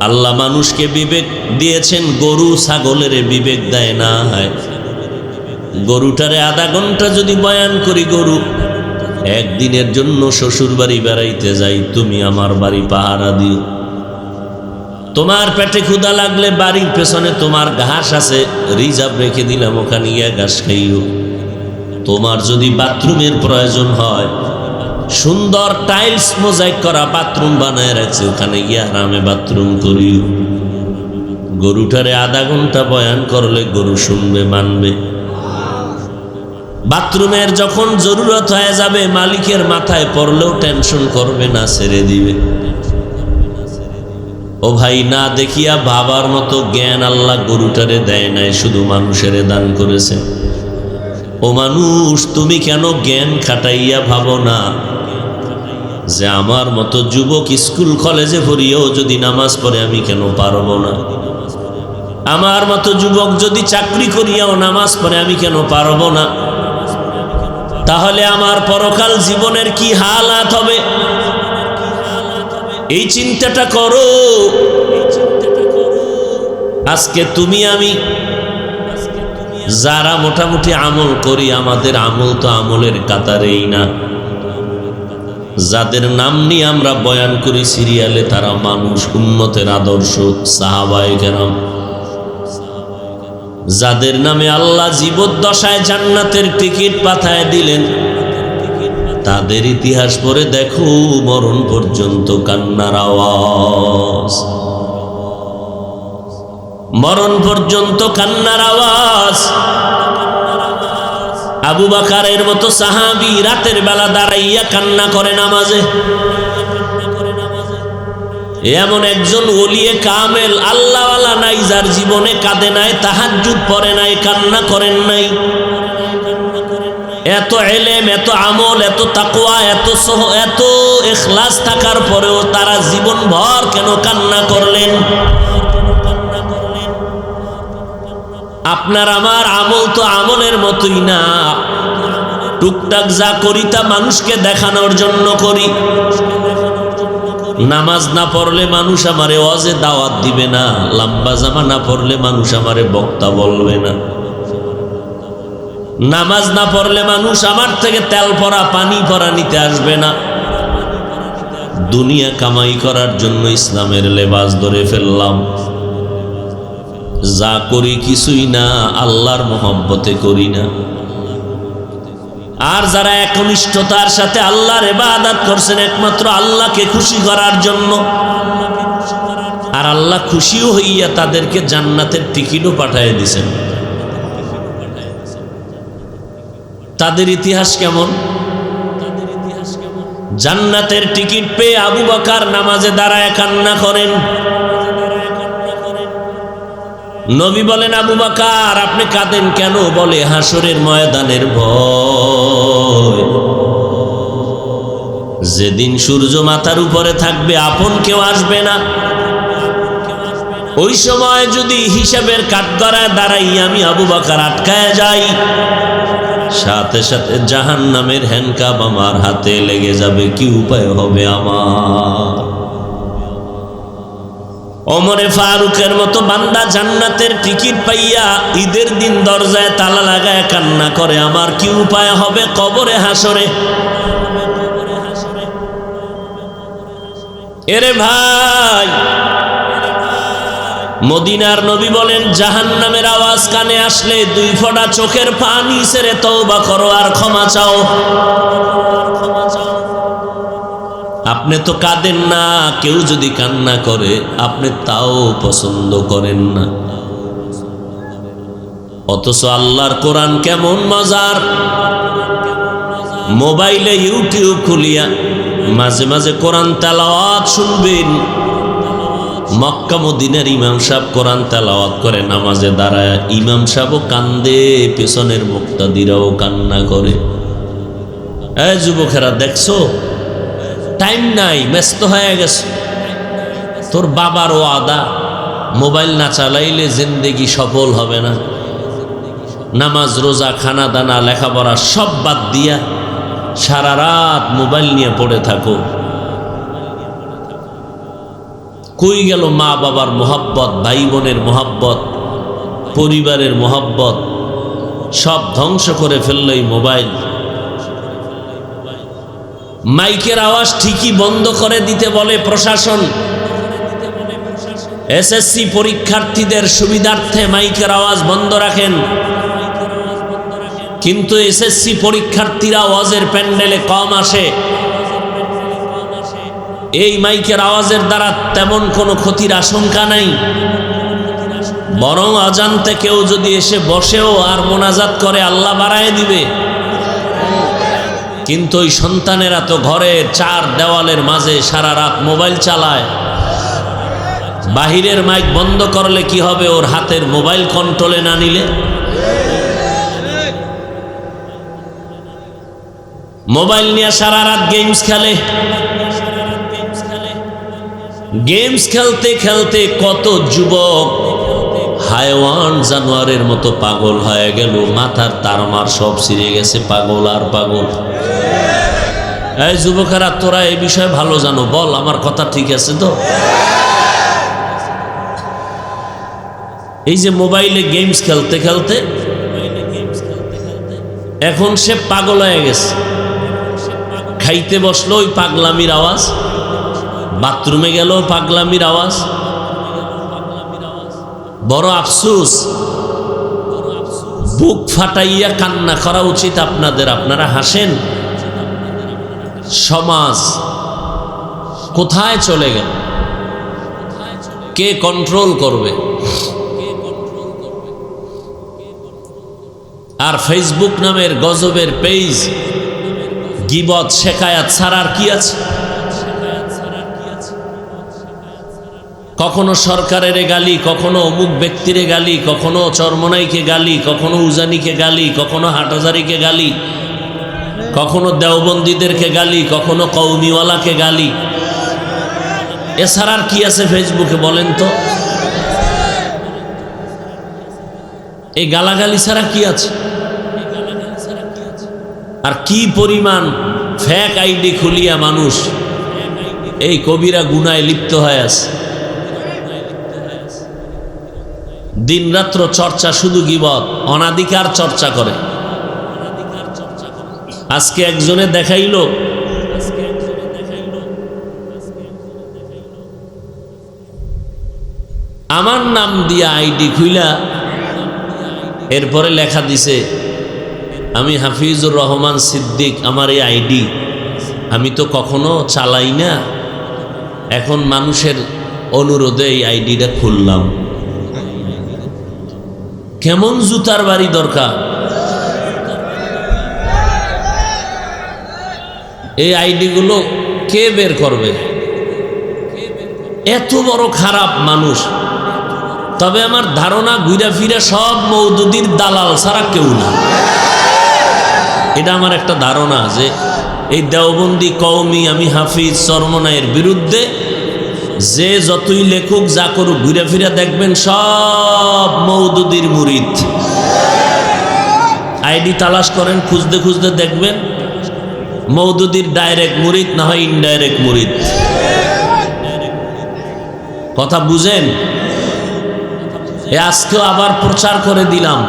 আল্লাহ মানুষকে বিবেক দিয়েছেন, গরু ছাগলের বিবেক দেয় না। গরুটারে আধা ঘন্টা যদি বয়ান করি, গরু একদিনের জন্য শ্বশুর বাড়ি বেড়াইতে যাই, তুমি আমার বাড়ি পাহারা দিও। তোমার পেটে ক্ষুধা লাগলে বাড়ির পেছনে তোমার ঘাস আছে, রিজার্ভ রেখে দিলাম, ওখানে গিয়ে ঘাস খাইও। তোমার যদি বাথরুমের প্রয়োজন হয়, সুন্দর টাইলস মোজাইক করা বাথরুম বানায় রাখছে, ওখানে গিয়ে আরামে বাথরুম করিও। গরুটারে আধা ঘন্টা বয়ান করলে গরু শুনবে, মানবে। বাথরুমের যখন জরুরত হয়ে যাবে, মালিকের মাথায় পড়লেও টেনশন করবে না, ছেড়ে দিবে। ও ভাই, না দেখিয়া বাবার মতো জ্ঞান আল্লাহ গরুটারে দেয় নাই, শুধু মানুষের দান করেছে। ও মানুষ, তুমি কেন জ্ঞান খাটাইয়া ভাবো না যে আমার মতো যুবক স্কুল কলেজে পড়িয়েও যদি নামাজ পড়ে আমি কেন পারবো না? আমার মতো যুবক যদি চাকরি করিয়াও নামাজ পড়ে আমি কেন পারবো না? তাহলে আমার পরকাল জীবনের কি হালাত হবে? এই চিন্তাটা করো। আজকে তুমি আমি যারা মোটামুটি আমল করি, আমাদের আমল তো আমলের কাতারেই না। যাদের নাম নিয়ে আমরা বয়ান করি সিরিয়ালে, তারা মানুষ, উম্মতের আদর্শ, সাহাবায়ে কেরাম। যাদের নামে আল্লাহ জীবদ্দশায় জান্নাতের টিকিট পাঠায় দিলেন, তাদের ইতিহাস পড়ে দেখো, মরণ পর্যন্ত কান্নার আওয়াজ, মরণ পর্যন্ত কান্নার আওয়াজ। আবু বকরের মতো সাহাবী রাতের বেলা দাঁড়াইয়া কান্না করে নামাজে। এমন একজন ওলিয়ে কামেল, আল্লাহওয়ালা নাই যার জীবনে কাঁদে নাই, তাহাজ্জুদ পড়ে নাই, কান্না করেন নাই। এত ইলম, এত আমল, এত তাকওয়া, এত ইখলাস থাকার পরেও তারা জীবন ভর কেন কান্না করলেন? আপনার আমার আমল তো আমলের মতোই না। টুকটাক যা করি তা মানুষকে দেখানোর জন্য করি। নামাজ না পড়লে মানুষ আমারে ওয়াজে দাওয়াত দিবে না, লম্বা জামা না পড়লে মানুষ আমারে বক্তা বলবে না, নামাজ না পড়লে মানুষ আমার থেকে তেল পরা পানি পরা নিতে আসবে না। দুনিয়া কামাই করার জন্য ইসলামের লেবাস ধরে ফেললাম। যা করি কিছুই না, আল্লাহর মহব্বতে করি না। আর যারা একনিষ্ঠতার সাথে আল্লাহর ইবাদত করছেন একমাত্র আল্লাহকে খুশি করার জন্য, আর আল্লাহ খুশিও হইয়া তাদেরকে জান্নাতের টিকিটও পাঠিয়ে দিয়েছেন, তাদের ইতিহাস কেমন? জান্নাতের টিকিট পেয়ে আবু বকর নামাজে দাঁড়ায় কান্না করেন। নবী বলেন, আবু বকর আপনি কাঁদেন কেন? বলে, হাসরের ময়দানের ভয়। যেদিন সূর্য মাথার উপরে থাকবে আপন কেউ আসবে না। ওই সময় যদি হিসাবের কাঠগড়ায় দাঁড়াই আমি আবু বকর আটকায় যাই, সাথে সাথে জাহান্নামের হ্যান্ডকাপ আমার হাতে লেগে যাবে, কি উপায় হবে আমার? ওমরে ফারুকের মতো বান্দা জান্নাতের টিকিট পাইয়া ঈদের দিন দরজায় তালা লাগায় কান্না করে, আমার কি উপায় হবে কবরে হাসরে? এরে ভাই, মদিনার নবী বলেন জাহান্নামের আওয়াজ কানে আসলে 2 ফোঁটা চোখের পানি ছেড়ে তওবা করো আর ক্ষমা চাও। আপনি তো কাঁদেন না, কেউ যদি কান্না করে আপনি তাও পছন্দ করেন না, অথচ আল্লাহর কোরআন কেমন মজার। মোবাইলে ইউটিউব খুলিয়া মাঝে মাঝে কোরআন তেলাওয়াত শুনবেন। মক্কা মদিনার ইমাম সাহেব কোরআন তেলাওয়াত করে নামাজে দাঁড়ায়, ইমাম সাহেবও কান্দে, পেছনের মুক্তাদিরাও কান্না করে। এই যুবকেরা দেখছো, টাইম নাই, ব্যস্ত হয়ে গেছে। তোর বাবার ওয়াদা, মোবাইল না চালাইলে জিন্দেগি সফল হবে না। নামাজ রোজা খানা দানা লেখাপড়া সব বাদ দিয়া সারা রাত মোবাইল নিয়ে পড়ে থাকো। কই গেল মা বাবার মোহাব্বত, ভাই বোনের মোহাব্বত, পরিবারের মোহাব্বত? সব ধ্বংস করে ফেলল এই মোবাইল। মাইকের আওয়াজ ঠিকই বন্ধ করে দিতে বলে প্রশাসন। এসএসসি পরীক্ষার্থীদের সুবিধার্থে মাইকের আওয়াজ বন্ধ রাখেন, কিন্তু এসএসসি পরীক্ষার্থীরা ওয়াজের প্যান্ডেলে কম আসে। এই মাইকের আওয়াজের দ্বারা তেমন কোনো ক্ষতির আশঙ্কা নাই, বরং অজান্তে কেউ যদি এসে বসেও আর মোনাজাত করে আল্লাহ বাড়ায় দিবে। কিন্তু ওই সন্তানেরা তো ঘরের 4 দেওয়ালের মাঝে সারা রাত মোবাইল চালায়। বাহিরের মাইক বন্ধ করলে কি হবে ওর হাতের মোবাইল কন্ট্রোলে না নিলে? মোবাইল নিয়ে সারা রাত গেমস খেলে। গেমস খেলতে খেলতে কত যুবক হায়ওয়ান জানোয়ারের মতো পাগল হয়ে গেল, মাথার তারমার সব ছিঁড়ে গেছে, পাগল আর পাগল। এই যুবকেরা, তোরা এই বিষয়ে ভালো জানো, বল আমার কথা ঠিক আছে তো? এই যে মোবাইলে গেমস খেলতে খেলতে এখন সে পাগল হয়ে গেছে। খাইতে বসলো ওই পাগলামির আওয়াজ, বাথরুমে গেল পাগলামির আওয়াজ। বড় আফসোস, বুক ফাটাইয়া কান্না করা উচিত আপনাদের। আপনারা হাসেন, সমাজ কোথায় চলে গেল? কে কন্ট্রোল করবে? আর ফেসবুক নামের গজবের পেজ, গীবত শেখায়াত ছাড়ার কি আছে? কখনো সরকারের গালি, কখনো অমুক ব্যক্তির গালি, কখনো চরমনাইকে গালি, কখনো উজানিকে গালি, কখনো হাটহাজারিকে গালি, কখনো দেওবন্দীদেরকে গালি, কখনো কৌমিওয়ালাকে গালি। এছাড়া আর কি আছে ফেসবুকে বলেন তো? এই গালাগালি ছাড়া কি আছে? আর কি পরিমাণ ফেক আইডি খুলিয়া মানুষ এই কবিরা গুনায় লিপ্ত হয়ে আছে। দিনরাত্র চর্চা, শুধু গীবত, অনাধিকার চর্চা করে। আজকে একজনে দেখাইল আমার নাম দিয়া আইডি খুইলা, এরপরে লেখা দিছে আমি হাফিজুর রহমান সিদ্দিক, আমার এই আইডি, আমি তো কখনো চালাই না, এখন মানুষের অনুরোধে এই আইডিটা খুললাম। কেমন জুতার বাড়ি দরকার? এই আইডিগুলো কে বের করবে? এত বড় খারাপ মানুষ। তবে আমার ধারণা ঘুরে ফিরে সব মওদুদির দালাল ছাড়া কেউ না। এটা আমার একটা ধারণা যে এই দেওবন্দি কওমি আমি হাফিজ চরমনাইয়ের বিরুদ্ধে যে যতই লেখুক যা করুক ঘুরে ফিরে দেখবেন সব মওদুদির মুরিদ। আইডি তালাশ করেন, খুঁজতে খুঁজতে দেখবেন মওদুদির ডাইরেক্ট মুরিদ না হয় ইনডাইরেক্ট মুরিদ। কথা বুঝেন? আজকেও আবার প্রচার করে দিলাম,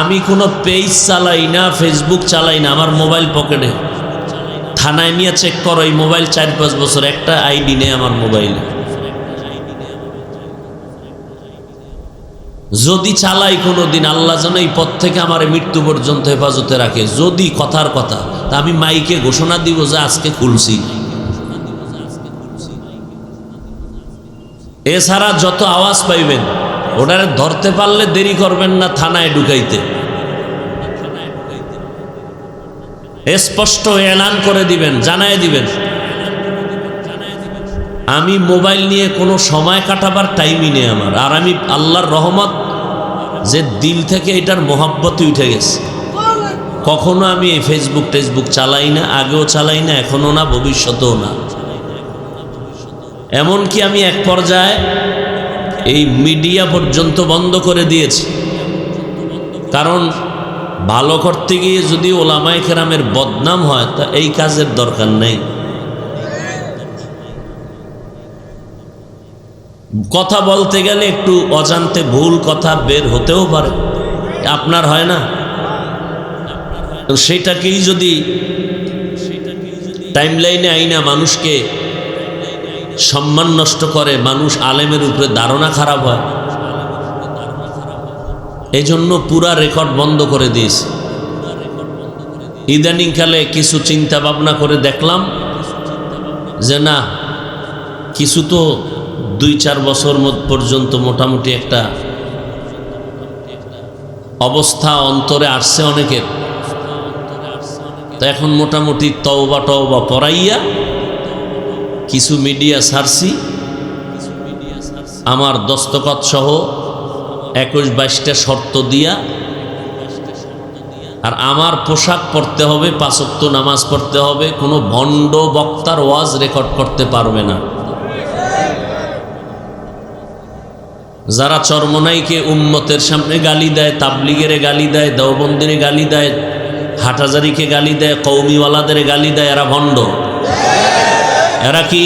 আমি কোনো পেজ চালাই না, ফেসবুক চালাই না, আমার মোবাইল পকেটে। থানায় নিয়ে চেক করো, এই মোবাইল 4-5 বছর, একটা আইডি নেই আমার মোবাইলে। যদি চালাই কোনো দিন, আল্লাহ যেন এই পথ থেকে আমার মৃত্যু পর্যন্ত হেফাজতে রাখে। যদি কথার কথা, তা আমি মাইকে ঘোষণা দিব যে আজকে খুলছি। এছাড়া যত আওয়াজ পাইবেন ওটারে ধরতে পারলে দেরি করবেন না থানায় ঢুকাইতে। স্পষ্ট এলান করে দিবেন, জানায় দিবেন। আমি মোবাইল নিয়ে কোনো সময় কাটাবার টাইমই নেই আমার। আর আমি আল্লাহর রহমত যে দিল থেকে এটার মহব্বতই উঠে গেছে। কখনো আমি এই ফেসবুক টেসবুক চালাই না, আগেও চালাই না, এখনো না, ভবিষ্যতেও না। এমনকি আমি এক পর্যায়ে এই মিডিয়া পর্যন্ত বন্ধ করে দিয়েছি, কারণ ভালো করতে গিয়ে যদি ওলামায়ে কেরামের বদনাম হয় তা এই কাজের দরকার নেই। কথা বলতে গেলে একটু অজান্তে ভুল কথা বের হতেও পারে, আপনার হয় না? তো সেটাকেই যদি টাইমলাইনে আইনা মানুষকে সম্মান নষ্ট করে, মানুষ আলেমের উপরে ধারণা খারাপ হয়, এই জন্য পুরা রেকর্ড বন্ধ করে দিয়েছে। ইদানিংকালে কিছু চিন্তা ভাবনা করে দেখলাম যে না, কিছু তো 2-4 বছর পর্যন্ত মোটামুটি একটা অবস্থা অন্তরে আসছে অনেকের। তো এখন মোটামুটি তওবা পড়াইয়া কিছু মিডিয়া ছাড়ছি, আমার দস্তখত সহ 21-22টা শর্ত দিয়া। আর আমার পোশাক পরতে হবে, 5 ওয়াক্ত নামাজ পড়তে হবে, কোনো ভণ্ড বক্তার ওয়াজ রেকর্ড করতে পারবে না। যারা চরমনাইকে উম্মতের সামনে গালি দেয়, তাবলিগের গালি দেয়, দেওবন্দিরে গালি দেয়, হাটহাজারিকে গালি দেয়, কওমিওয়ালাদের গালি দেয়, এরা ভণ্ড। এরা কি?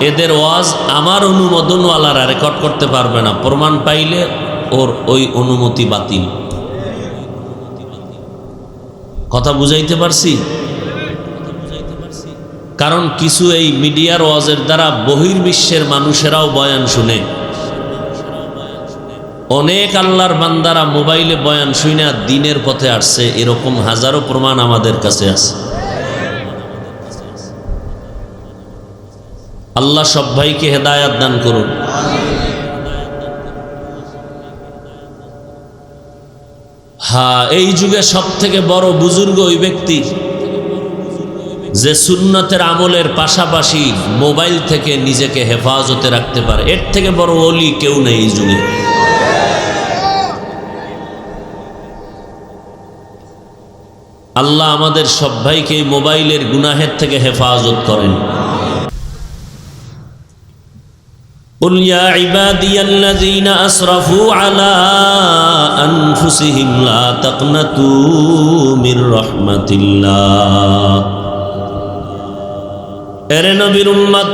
এদের ওয়াজ আমার অনুমোদনওয়ালারা রেকর্ড করতে পারবে না। প্রমাণ পাইলে ওর ওই অনুমতি বাতিল। কথা বুঝাইতে পারছি? কারণ কিছু এই মিডিয়ার ওয়াজের দ্বারা বহির্বিশ্বের মানুষেরাও বয়ান শুনে। অনেক আল্লাহর বান্দারা মোবাইলে বয়ান শুনে দিনের পথে আসছে, এরকম হাজারো প্রমাণ আমাদের কাছে আছে। আল্লাহ সব ভাইকে হেদায়াত দান করুন। হ্যাঁ, এই যুগে সব থেকে বড় বুজুর্গ ওই ব্যক্তি যে সুন্নতের আমলের পাশাপাশি মোবাইল থেকে নিজেকে হেফাজতে রাখতে পারে। এর থেকে বড় ওলি কেউ নেই এই যুগে। আল্লাহ আমাদের সব ভাইকে মোবাইলের গুনাহের থেকে হেফাজত করেন। قل يا عبادي الذين أسرفوا على أنفسهم لا تقنطوا من رحمة الله। এরে নবীর উম্মত,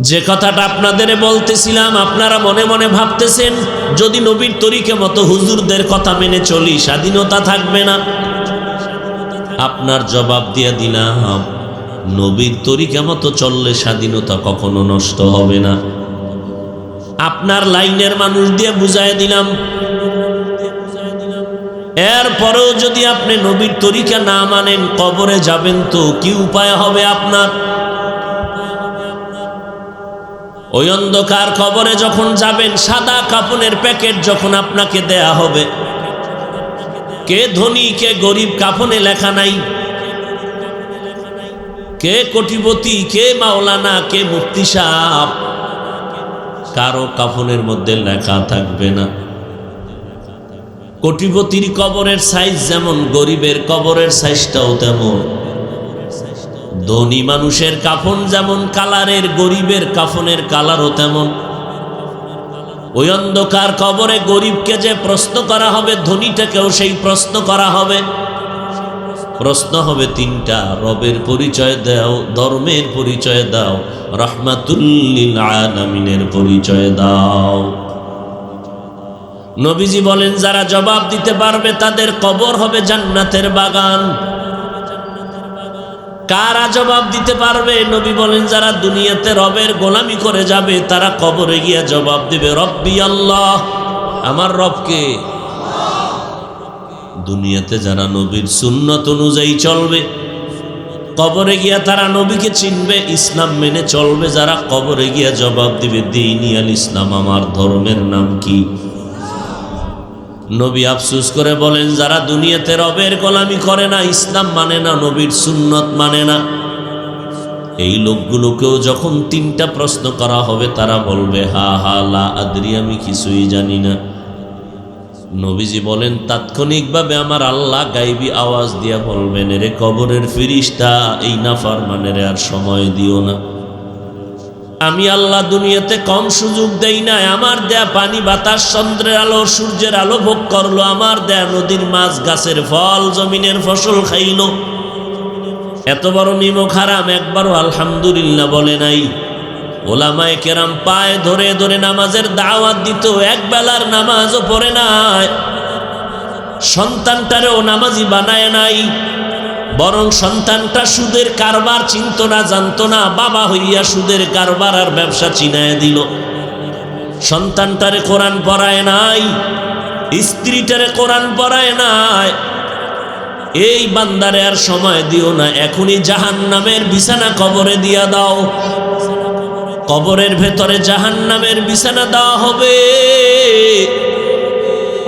যে কথাটা আপনাদের বলতেছিলাম, আপনারা মনে মনে ভাবতেছেন যদি নবীর তরিকা মতো হুজুরদের কথা মেনে চলি স্বাধীনতা থাকবে না। আপনার জবাব দিয়ে দিলাম, নবীর তরিকা মতো চললে স্বাধীনতা কখনো নষ্ট হবে না। আপনার লাইনের মানুষ দিয়ে বুঝাই দিলাম, এরপরেও যদি আপনি নবীর তরিকা না মানেন কবরে যাবেন তো কি উপায় হবে আপনার? ওই অন্ধকার কবরে যখন যাবেন, সাদা কাফনের প্যাকেট যখন আপনাকে দেয়া হবে, কে ধনী কে গরিব কাফনে লেখা নাই, কে কোটিপতি কে মাওলানা কে মুফতি সাহেব, কারো কাফনের মধ্যে লেখা থাকবে না। কোটিপতির কবরের সাইজ যেমন, গরিবের কবরের সাইজটাও তেমন। ধনী মানুষের কাফন যেমন কালারের, গরিবের কাফনের কালারও তেমন। ওই অন্ধকার কবরে গরিবকে যে প্রশ্ন করা হবে, ধনীটাকেও সেই প্রশ্ন করা হবে। প্রশ্ন হবে তিনটা: রবের পরিচয় দাও, ধর্মের পরিচয় দাও, রাহমাতুল লিল আলামিনের পরিচয় দাও। নবীজি বলেন, যারা জবাব দিতে পারবে তাদের কবর হবে জান্নাতের বাগান। কারা জবাব দিতে পারবে? নবী বলেন, যারা দুনিয়াতে রবের গোলামি করে যাবে তারা কবরে গিয়ে জবাব দিবে, রব্বি আল্লাহ, আমার রবকে। দুনিয়াতে যারা নবীর সুন্নত অনুযায়ী চলবে, কবরে গিয়া তারা নবীকে চিনবে, ইসলাম মেনে চলবে। যারা কবরে গিয়া জবাব দিবে, দ্বীনি আল ইসলাম, আমার ধর্মের নাম কি? নবী আফসোস করে বলেন, যারা দুনিয়াতে রবের গোলামি করে না, ইসলাম মানে না, নবীর সুন্নত মানে না, এই লোকগুলোকেও যখন তিনটা প্রশ্ন করা হবে তারা বলবে, হা হা লা আদরি, আমি কিছুই জানি না। নবীজি বলেন, তাৎক্ষণিকভাবে আমার আল্লাহ গাইবী আওয়াজ দিয়া বলবেন, রে কবরের ফিরিস্তা, এই নাফরমানের আর সময় দিও না। আমি আল্লাহ দুনিয়াতে কম সুযোগ দেই না। আমার দেয়া পানি, বাতাস, চন্দ্রের আলো, সূর্যের আলো ভোগ করলো, আমার দেয়া নদীর মাছ, গাছের ফল, জমিনের ফসল খাইল। এত বড় নিমক হারাম, একবারও আলহামদুলিল্লাহ বলে নাই। ওলামায়ে কেরাম পায়ে ধরে ধরে নামাজের দাওয়াত দিত, এক বেলার নামাজও পড়ে নাই। সন্তানটারেও নামাজি বানায় নাই, বরং সন্তানটা সুদের কারবার চিনত না, জানতো না, বাবা হইয়া সুদের কারবার আর ব্যবসা চিনায় দিল। সন্তানটারে কোরআন পড়ায় নাই, স্ত্রীটারে কোরআন পড়ায় নাই। এই বান্দারে আর সময় দিও না, এখনই জাহান্নামের বিছানা কবরে দিয়া দাও। কবরের ভেতরে জাহান্নামের বিছানা দেওয়া হবে।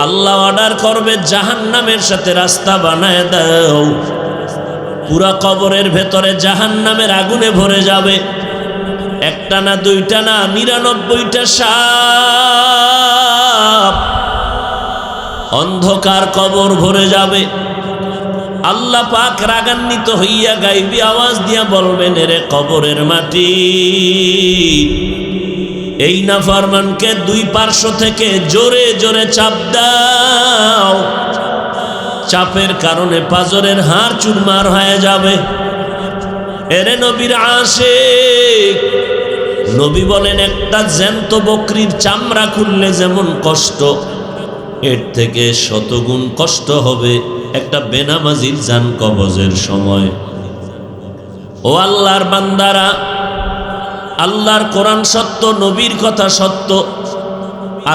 আল্লাহ অর্ডার করবে, জাহান্নামের সাথে রাস্তা বানায় দাও। পুরা কবরের ভেতরে জাহান্নামের আগুনে ভরে যাবে। একটা না, দুইটা না, 99টা সাপ। অন্ধকার কবর ভরে যাবে। আল্লাহ পাক রাগান্বিত হইয়া গাইবী আওয়াজ দিয়া বলবেন, রে কবরের মাটি, এই নাফরমানকে দুই পার্শ্ব থেকে জোরে জোরে চাপ দাও। চাপের কারণে পাজরের হাড় চুরমার হয়ে যাবে। এরে নবীর আশিক, নবী বলেন, একটা জ্যান্ত বকরির চামড়া খুললে যেমন কষ্ট, এর থেকে শতগুণ কষ্ট হবে একটা বেনামাজির জান কবজের সময়। ও আল্লাহর বান্দারা, আল্লাহর কোরআন সত্য, নবীর কথা সত্য।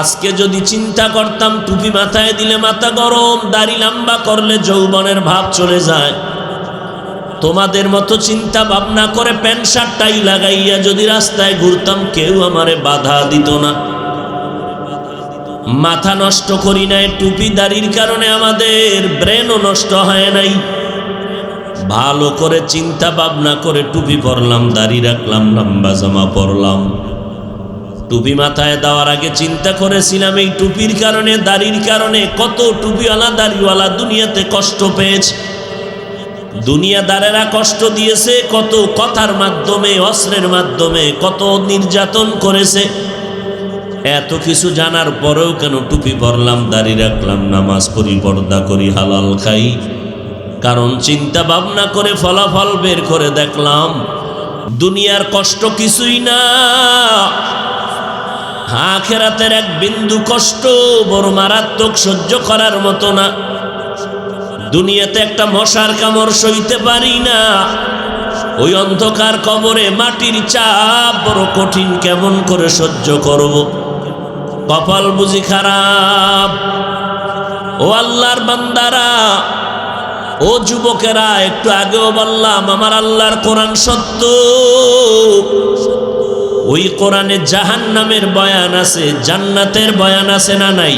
আজকে যদি চিন্তা করতাম, টুপি মাথায় দিলে মাথা গরম, দাড়ি লম্বা করলে যৌবনের ভাব চলে যায়, তোমাদের মতো চিন্তা ভাবনা করে প্যান্ট শার্ট টাই লাগাইয়া যদি রাস্তায় ঘুরতাম, কেউ আমারে বাধা দিত না। মাথা নষ্ট করি নাই, টুপি দাড়ির কারণে আমাদের ব্রেনও নষ্ট হয় নাই। ভালো করে চিন্তা ভাবনা করে টুপি পরলাম, দাড়ি রাখলাম, লম্বা জামা পরলাম। টুপি মাথায় দেওয়ার আগে চিন্তা করেছিলাম, এই টুপির কারণে, দাড়ির কারণে কত টুপিওয়ালা দাড়িওয়ালা দুনিয়াতে কষ্ট পেয়েছে। দুনিয়াদারেরা কষ্ট দিয়েছে, কত কথার মাধ্যমে, অস্ত্রের মাধ্যমে, কত নির্যাতন করেছে। এত কিছু জানার পরেও কেন টুপি পরলাম, দাড়ি রাখলাম, নামাজ পড়ি, পর্দা করি, হালাল খাই? কারণ চিন্তা ভাবনা করে ফলাফল বের করে দেখলাম, দুনিয়ার কষ্ট কিছুই না, আখিরাতের এক বিন্দু কষ্ট বড় মারাত্মক, সহ্য করার মতো না। দুনিয়াতে একটা মশার কামড় সইতে পারি না, ওই অন্ধকার কবরে মাটির চাপ বড় কঠিন, কেমন করে সহ্য করব? কপাল বুঝি খারাপ। ও আল্লাহর বান্দারা, ও যুবকেরা, একটু আগেও বললাম আমার আল্লাহর কোরআন সত্য। ওই কোরআনে জাহান্নামের বয়ান আছে, জান্নাতের বয়ান আছে না নাই?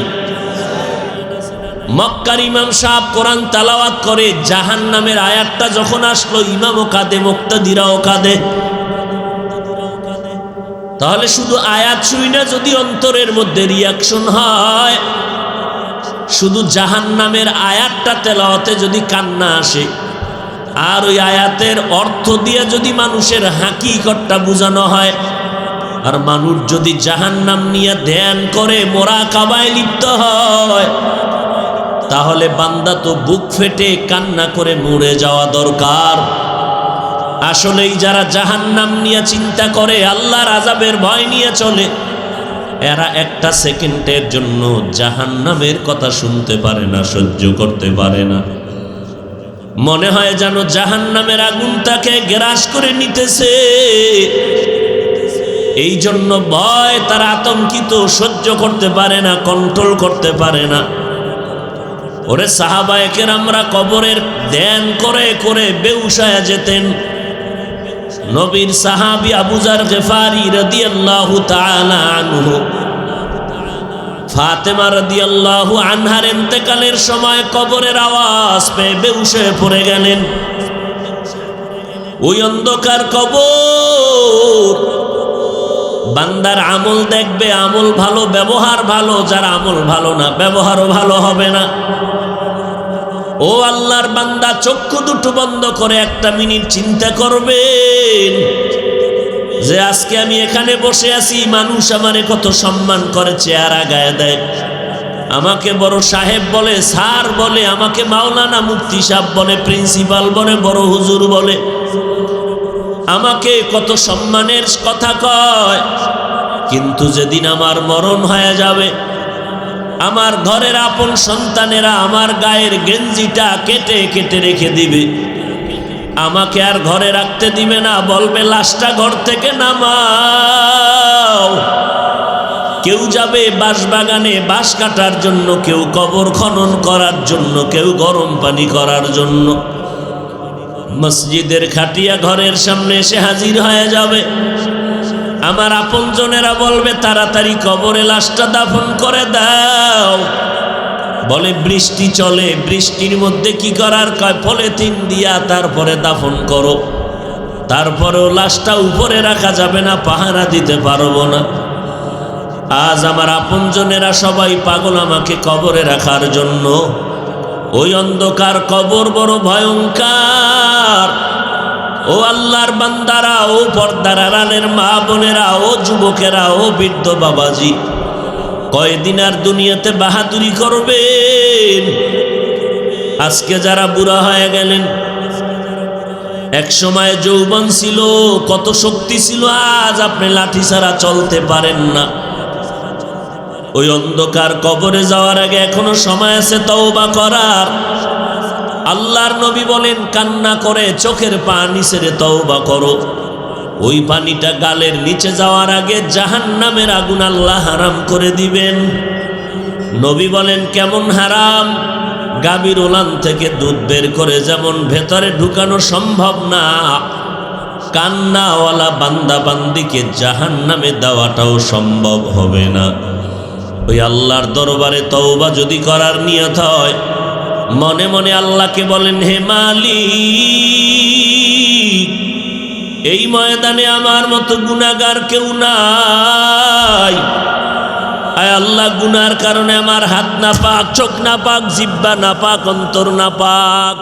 মক্কার ইমাম সাহেব কোরআন তেলাওয়াত করে, জাহান্নামের আয়াতটা যখন আসলো, ইমামও কাঁদে, মুক্তাদিরাও কাঁদে। তাহলে শুধু আয়াত শুই না, যদি অন্তরের মধ্যে রিয়াকশন হয়, শুধু জাহান্নামের আয়াতটা তেলাওয়াতে যদি কান্না আসে, আর ওই আয়াতের অর্থ দিয়ে যদি মানুষের হাকিকতটা বোঝানো হয়, আর মানুষ যদি জাহান্নাম নিয়ে ধ্যান করে মোরাকাবায় লিপ্ত হয়, তাহলে বান্দা তো বুক ফেটে কান্না করে মরে যাওয়া দরকার। আসলেই যারা জাহান্নাম নিয়ে চিন্তা করে, আল্লাহর আযাবের ভয় নিয়ে চলে, এরা একটা সেকেন্ডের জন্য জাহান্নামের কথা শুনতে পারে না, সহ্য করতে পারে না। মনে হয় যেন জাহান্নামের আগুন তাকে গ্রাস করে নিতেছে। এই জন্য ভয় তারা আতঙ্কিত, সহ্য করতে পারে না, কন্ট্রোল করতে পারে না। ওরে সাহাবায়ে কেরামরা কবরের ধ্যান করে করে বেহুশ হয়ে যেতেন। নবীর সাহাবী আবু যার গিফারি রাদিয়াল্লাহু তাআলা আনহু, ফাতেমা রাদিয়াল্লাহু আনহার ইন্তেকালের সময় কবরের আওয়াজ পেয়ে বেহুশ হয়ে পড়ে গেলেন। ওই অন্ধকার কবর, বান্দার আমল দেখবে, আমল ভালো, ব্যবহার ভালো, যার আমল ভালো না, ব্যবহারও ভালো হবে না। ও আল্লাহর বান্দা, চক্ষু দুটো বন্ধ করে একটা মিনিট চিন্তা করবেন যে আজকে আমি এখানে বসে আছি, মানুষ আমারে কত সম্মান করে, চেয়ার আগায় দেয়, আমাকে বড় সাহেব বলে, স্যার বলে, আমাকে মাওলানা মুফতি সাহেব বলে, প্রিন্সিপাল বলে, বড় হুজুর বলে, আমাকে কত সম্মানের কথা কয়। কিন্তু যেদিন আমার মরণ হয়ে যাবে, আমার ঘরের আপন সন্তানেরা আমার গায়ের গেঞ্জিটা কেটে কেটে রেখে দিবে, আমাকে আর ঘরে রাখতে দিবে না, বলবে লাশটা ঘর থেকে নামাও। কেউ যাবে বাঁশবাগানে বাঁশ কাটার জন্য, কেউ কবর খনন করার জন্য, কেউ গরম পানি করার জন্য। মসজিদের খাটিয়া ঘরের সামনে এসে হাজির হয়ে যাবে। আমার আপনজনেরা বলবে তাড়াতাড়ি কবরে লাশটা দাফন করে দাও। বলে বৃষ্টি চলে, বৃষ্টির মধ্যে কি করার, কয় পলিথিন দিয়া তারপরে দাফন করো। তারপরেও লাশটা উপরে রাখা যাবে না, পাহারা দিতে পারবো না। আজ আমার আপনজনেরা সবাই পাগল আমাকে কবরে রাখার জন্য। ওই অন্ধকার কবর বড় ভয়ঙ্কর। ও আল্লাহর বান্দারা, ও পর্দার আড়ালের মা বোনেরা, ও যুবকেরা, ও বৃদ্ধ বাবাজি, কয়দিন আর দুনিয়াতে বাহাদুরি করবেন? আজকে যারা বুড়া হয়ে গেলেন, এক সময় যৌবন ছিল, কত শক্তি ছিল, আজ আপনি লাঠি ছাড়া চলতে পারেন না। ওই অন্ধকার কবরে যাওয়ার আগে এখনো সময় আছে তওবা করার। আল্লাহর নবী বলেন, কান্না করে চোখের পানি ছেড়ে তওবা করো। ওই পানিটা গালের নিচে যাওয়ার আগে জাহান্নামের আগুন আল্লাহ হারাম করে দিবেন। নবী বলেন, কেমন হারাম? গাভীর ওলান থেকে দুধ বের করে যেমন ভেতরে ঢুকানো সম্ভব না, কান্নাওয়ালা বান্দা বান্দিকে জাহান্নামে দেওয়াটাও সম্ভব হবে না। ওই আল্লাহর দরবারে তওবা যদি করার নিয়ত হয়, মনে মনে আল্লাহকে বলেন, হে মালিক, এই ময়দানে আমার মতো গুনাহগার কেউ নাই। আয় আল্লাহ, গুনার কারণে আমার হাত না পাক, চোখ না পাক, জিহ্বা না পাক, অন্তর না পাক।